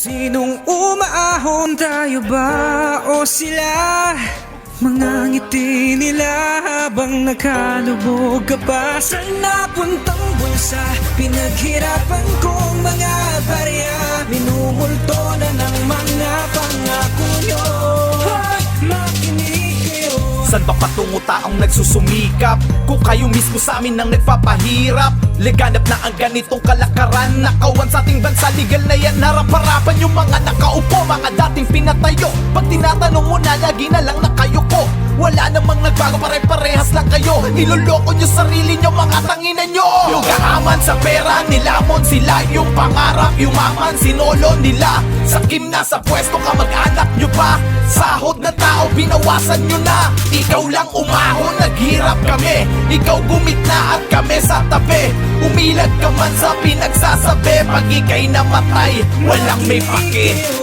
Sinong umaahon, tayo ba o sila? Mga ngiti nila habang nakalubog ka pa sa napuntang bulsa. Pinaghirapan kong mga barya, minumulto na ng mga pangako nyo. Hoy, makinig kayo. San ba patungo taong nagsusumikap? Kung kayo mismo sa amin ang nagpapahirap. Laganap na ang ganitong kalakaran. Nakawan sa ating bansa, legal na yan. Harap-harapan yung mga nakaupo, mga dating pinatayo. Pag tinatanong mo na, lagi na lang nakayuko. Wala namang nagbago, pare-parehas lang kayo. Niloloko nyo sarili nyo, mga tangina nyo. Yung gahaman sa pera, nilamon sila. Yung pangarap, yumaman, sinolo nila. Sakim na sa pwesto, kamag-anak nyo pa. Sahod na tao, binawasan nyo na. Ikaw lang umahon, naghirap kami. Ikaw gumitna at kami sa tabi. Umilag ka man sa pinagsasabi. Pag ika'y namatay, walang may pake.